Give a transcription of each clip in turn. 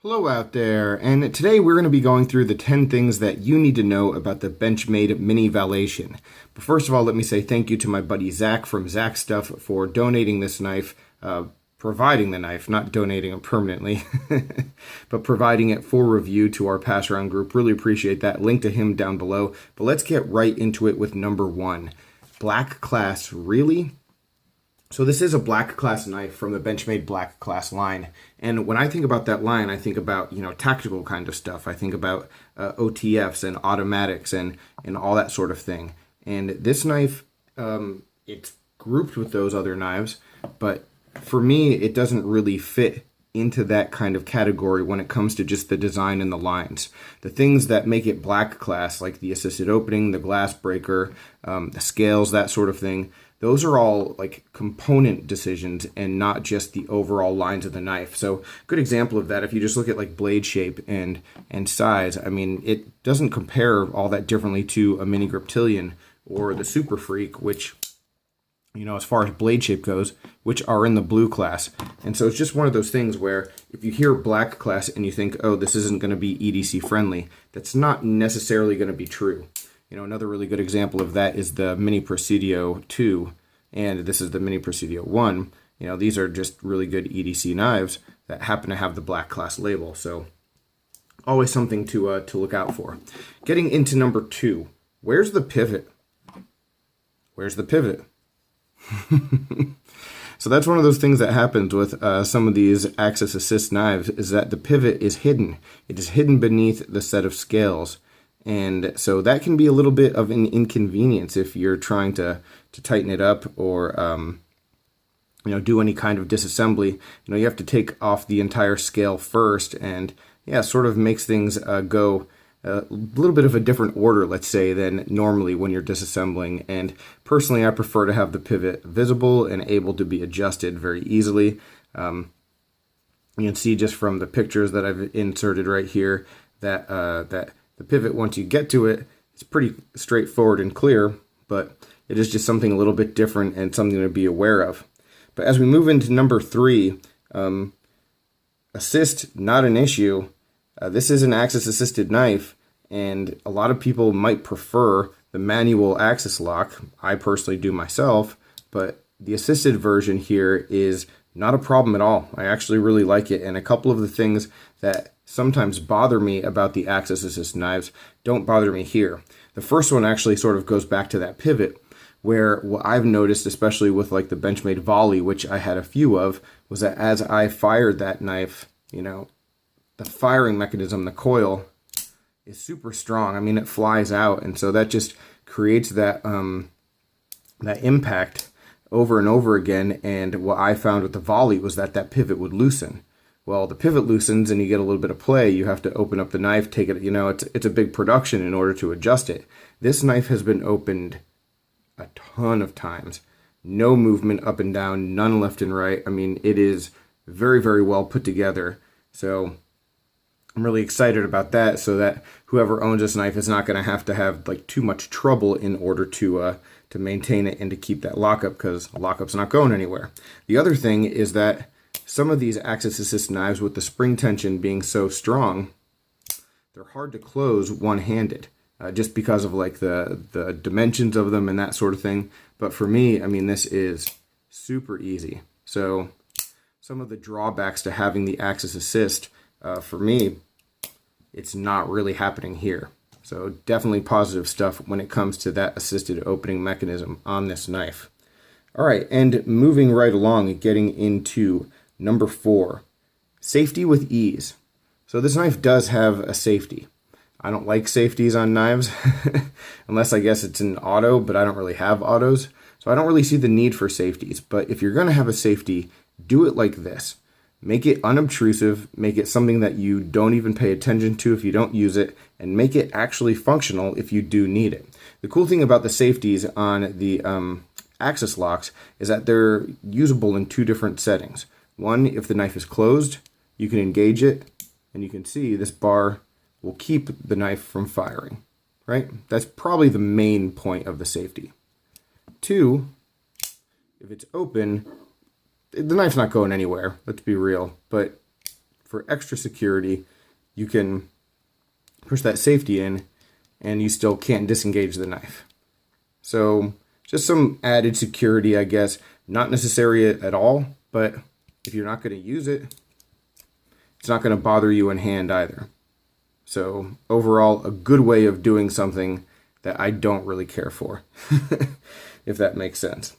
Hello out there, and today we're going to be going through the 10 things that you need to know about the Benchmade Mini Vallation. But first of all, let me say thank you to my buddy Zach from Zach Stuff for donating this knife, providing the knife, not donating it permanently, but providing it for review to our pass around group. Really appreciate that. Link to him down below. But let's get right into it with number 1. Black Class, really? So this is a Black Class knife from the Benchmade Black Class line. And when I think about that line, I think about, tactical kind of stuff. I think about OTFs and automatics and all that sort of thing. And this knife, it's grouped with those other knives, but for me, it doesn't really fit into that kind of category when it comes to just the design and the lines. The things that make it Black Class, like the assisted opening, the glass breaker, the scales, that sort of thing, those are all like component decisions and not just the overall lines of the knife. So good example of that, if you just look at like blade shape and size, I mean, it doesn't compare all that differently to a Mini Griptilian or the Super Freak, which, as far as blade shape goes, which are in the blue class. And so it's just one of those things where if you hear Black Class and you think, oh, this isn't going to be EDC friendly, that's not necessarily going to be true. Another really good example of that is the Mini Presidio 2, and this is the Mini Presidio 1. These are just really good EDC knives that happen to have the Black Class label, so always something to look out for. Getting into number 2, where's the pivot? Where's the pivot? So that's one of those things that happens with some of these Axis Assist knives, is that the pivot is hidden. It is hidden beneath the set of scales. And so that can be a little bit of an inconvenience if you're trying to tighten it up or, do any kind of disassembly. You have to take off the entire scale first, and sort of makes things go a little bit of a different order, let's say, than normally when you're disassembling. And personally, I prefer to have the pivot visible and able to be adjusted very easily. You can see just from the pictures that I've inserted right here that the pivot, once you get to it, it's pretty straightforward and clear, but it is just something a little bit different and something to be aware of. But as we move into number 3, assist, not an issue. This is an Axis assisted knife, and a lot of people might prefer the manual Axis lock. I personally do myself, but the assisted version here is not a problem at all. I actually really like it, and a couple of the things that sometimes bother me about the Axis Assist knives don't bother me here. The first one actually sort of goes back to that pivot, where what I've noticed, especially with like the Benchmade Volley, which I had a few of, was that as I fired that knife, the firing mechanism, the coil, is super strong. I mean, it flies out, and so that just creates that that impact over and over again. And what I found with the Volley was that pivot would loosen. Well, the pivot loosens and you get a little bit of play. You have to open up the knife, take it, it's a big production in order to adjust it. This knife has been opened a ton of times. No movement up and down, none left and right. I mean, it is very, very well put together. So I'm really excited about that, so that whoever owns this knife is not going to have like too much trouble in order to maintain it and to keep that lockup, because the lockup's not going anywhere. The other thing is that some of these Axis Assist knives, with the spring tension being so strong, they're hard to close one-handed, just because of like the dimensions of them and that sort of thing. But for me, I mean, this is super easy. So some of the drawbacks to having the Axis Assist, for me, it's not really happening here. So definitely positive stuff when it comes to that assisted opening mechanism on this knife. All right, and moving right along, getting into number 4, safety with ease. So this knife does have a safety. I don't like safeties on knives, unless I guess it's an auto, but I don't really have autos. So I don't really see the need for safeties. But if you're going to have a safety, do it like this. Make it unobtrusive, make it something that you don't even pay attention to if you don't use it, and make it actually functional if you do need it. The cool thing about the safeties on the Axis locks is that they're usable in 2 different settings. One, if the knife is closed, you can engage it, and you can see this bar will keep the knife from firing, right? That's probably the main point of the safety. 2, if it's open, the knife's not going anywhere, let's be real, but for extra security, you can push that safety in and you still can't disengage the knife. So just some added security, I guess. Not necessary at all, but if you're not going to use it, it's not going to bother you in hand either. So overall, a good way of doing something that I don't really care for, if that makes sense.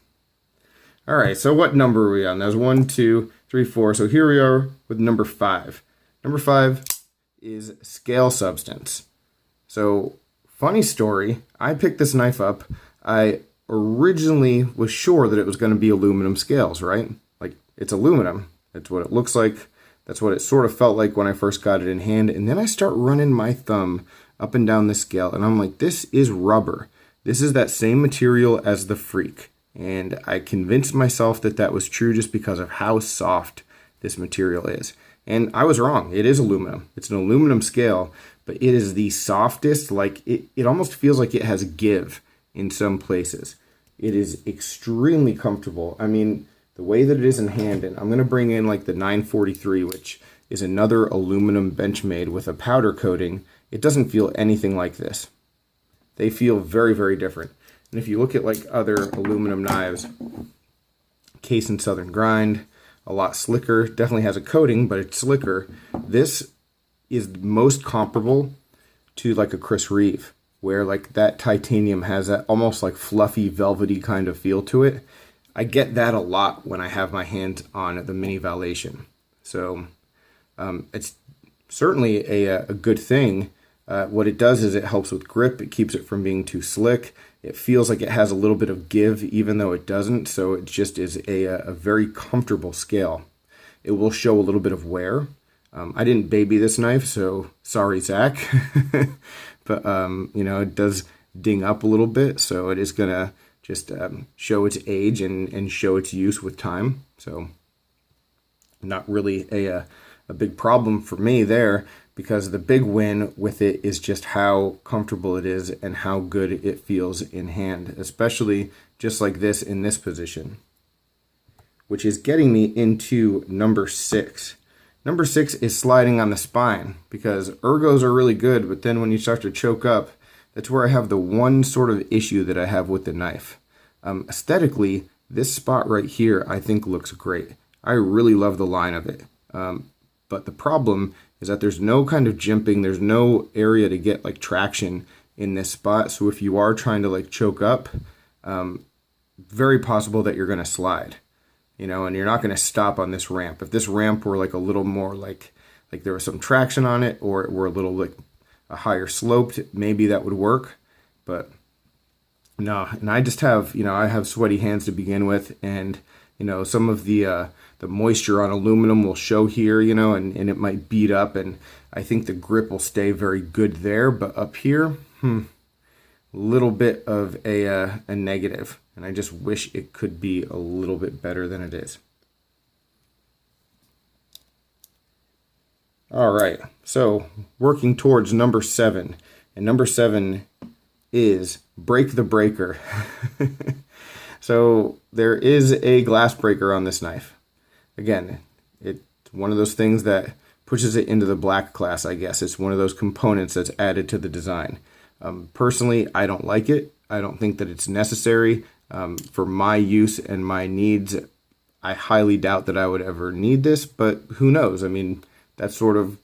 All right, so what number are we on? That was 1, 2, 3, 4. So here we are with number 5. Number 5 is scale substance. So funny story, I picked this knife up. I originally was sure that it was going to be aluminum scales, right? Like, it's aluminum. That's what it looks like. That's what it sort of felt like when I first got it in hand. And then I start running my thumb up and down the scale, and I'm like, this is rubber. This is that same material as the Freak. And I convinced myself that that was true just because of how soft this material is. And I was wrong. It is aluminum. It's an aluminum scale, but it is the softest. Like, it almost feels like it has give in some places. It is extremely comfortable. I mean, the way that it is in hand, and I'm going to bring in like the 943, which is another aluminum Benchmade with a powder coating. It doesn't feel anything like this. They feel very, very different. And if you look at like other aluminum knives, Case and Southern Grind, a lot slicker, definitely has a coating, but it's slicker. This is most comparable to like a Chris Reeve, where like that titanium has that almost like fluffy, velvety kind of feel to it. I get that a lot when I have my hands on the Mini Vallation. So it's certainly a good thing. What it does is it helps with grip. It keeps it from being too slick. It feels like it has a little bit of give, even though it doesn't. So it just is a very comfortable scale. It will show a little bit of wear. I didn't baby this knife, so sorry, Zach. But, you know, it does ding up a little bit. So it is going to just show its age and show its use with time. So not really a big problem for me there, because the big win with it is just how comfortable it is and how good it feels in hand, especially just like this in this position, which is getting me into number 6. Number 6 is sliding on the spine, because ergos are really good, but then when you start to choke up, that's where I have the one sort of issue that I have with the knife. Aesthetically, this spot right here I think looks great. I really love the line of it. But the problem is that there's no kind of jimping, there's no area to get like traction in this spot. So if you are trying to like choke up, very possible that you're going to slide, you know, and you're not going to stop on this ramp. If this ramp were like a little more like there was some traction on it, or it were a little like a higher sloped, maybe that would work. But no, and I just have, you know, I have sweaty hands to begin with, and you know, some of the moisture on aluminum will show here, you know, and it might beat up, and I think the grip will stay very good there, but up here, a little bit of a negative, and I just wish it could be a little bit better than it is. All right, so working towards number 7, and number 7 is break the breaker. So there is a glass breaker on this knife. Again, it's one of those things that pushes it into the black class, I guess. It's one of those components that's added to the design. Personally, I don't like it. I don't think that it's necessary for my use and my needs. I highly doubt that I would ever need this, but who knows? I mean, that's sort of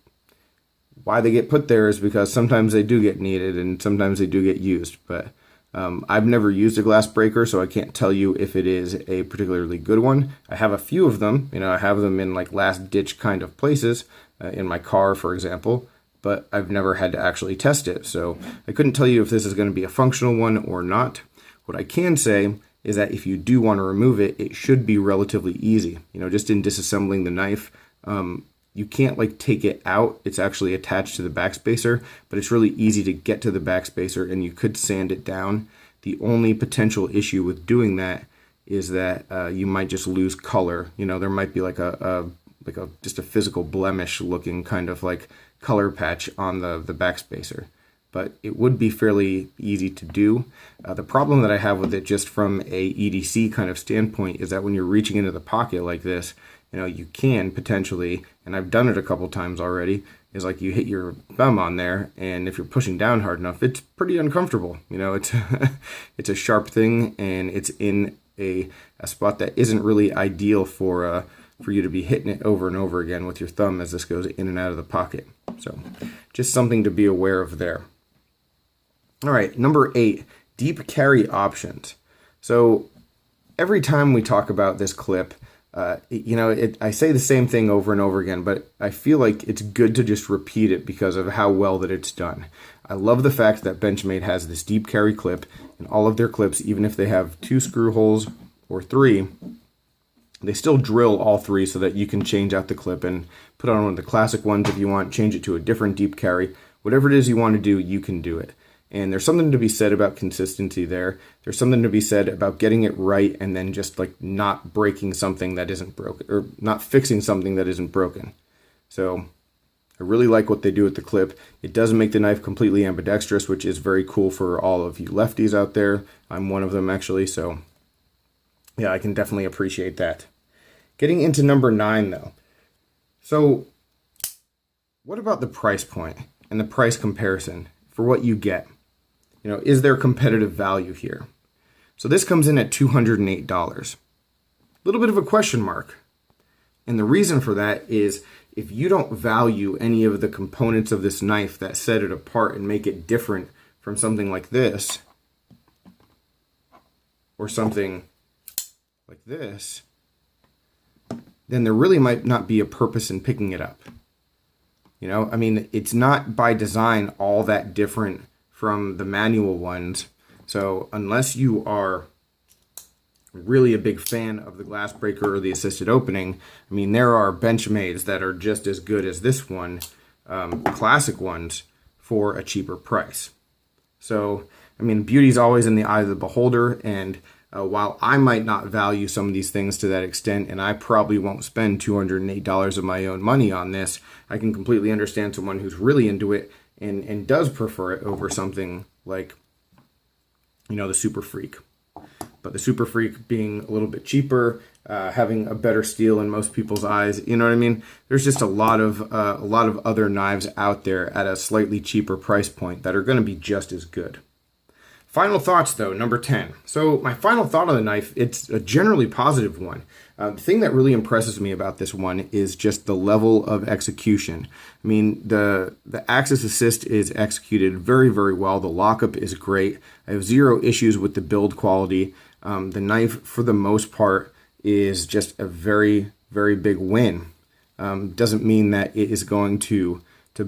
why they get put there, is because sometimes they do get needed and sometimes they do get used. But I've never used a glass breaker, so I can't tell you if it is a particularly good one. I have a few of them. You know, I have them in like last ditch kind of places, in my car, for example, but I've never had to actually test it. So I couldn't tell you if this is going to be a functional one or not. What I can say is that if you do want to remove it, it should be relatively easy. You know, just in disassembling the knife, you can't like take it out. It's actually attached to the backspacer, but it's really easy to get to the backspacer, and you could sand it down. The only potential issue with doing that is that you might just lose color. You know, there might be like just a physical blemish looking kind of like color patch on the backspacer, but it would be fairly easy to do. The problem that I have with it, just from a EDC kind of standpoint, is that when you're reaching into the pocket like this, you can potentially, and I've done it a couple times already, is like you hit your thumb on there, and if you're pushing down hard enough, it's pretty uncomfortable. It's it's a sharp thing, and it's in a spot that isn't really ideal for you to be hitting it over and over again with your thumb as this goes in and out of the pocket. So just something to be aware of there. All right, number 8, deep carry options. So every time we talk about this clip, I say the same thing over and over again, but I feel like it's good to just repeat it because of how well that it's done. I love the fact that Benchmade has this deep carry clip in all of their clips, even if they have 2 screw holes or 3. They still drill all 3 so that you can change out the clip and put on one of the classic ones if you want, change it to a different deep carry. Whatever it is you want to do, you can do it. And there's something to be said about consistency there. There's something to be said about getting it right and then just like not breaking something that isn't broken, or not fixing something that isn't broken. So I really like what they do with the clip. It does make the knife completely ambidextrous, which is very cool for all of you lefties out there. I'm one of them actually, so yeah, I can definitely appreciate that. Getting into number 9 though. So what about the price point and the price comparison for what you get? Is there competitive value here? So this comes in at $208. A little bit of a question mark. And the reason for that is if you don't value any of the components of this knife that set it apart and make it different from something like this, or something like this, then there really might not be a purpose in picking it up. It's not by design all that different from the manual ones. So unless you are really a big fan of the glass breaker or the assisted opening, there are Benchmades that are just as good as this one, classic ones, for a cheaper price. So, beauty's always in the eye of the beholder, and while I might not value some of these things to that extent, and I probably won't spend $208 of my own money on this, I can completely understand someone who's really into it and does prefer it over something like, the Super Freak. But the Super Freak being a little bit cheaper, having a better steel in most people's eyes, There's just a lot of other knives out there at a slightly cheaper price point that are going to be just as good. Final thoughts though, number 10. So my final thought on the knife, it's a generally positive one. The thing that really impresses me about this one is just the level of execution. The Axis Assist is executed very, very well. The lockup is great. I have 0 issues with the build quality. The knife, for the most part, is just a very, very big win. Doesn't mean that it is going to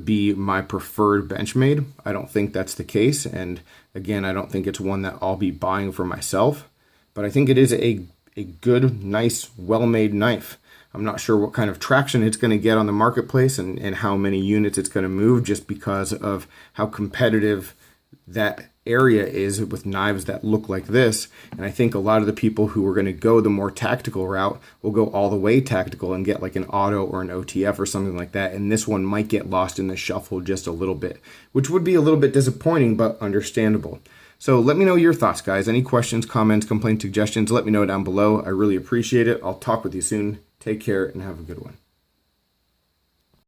be my preferred Benchmade. I don't think that's the case. And again, I don't think it's one that I'll be buying for myself. But I think it is a good, nice, well-made knife. I'm not sure what kind of traction it's going to get on the marketplace and how many units it's going to move, just because of how competitive that area is with knives that look like this. And I think a lot of the people who are going to go the more tactical route will go all the way tactical and get like an auto or an OTF or something like that. And this one might get lost in the shuffle just a little bit, which would be a little bit disappointing, but understandable. So let me know your thoughts, guys. Any questions, comments, complaints, suggestions, let me know down below. I really appreciate it. I'll talk with you soon. Take care and have a good one.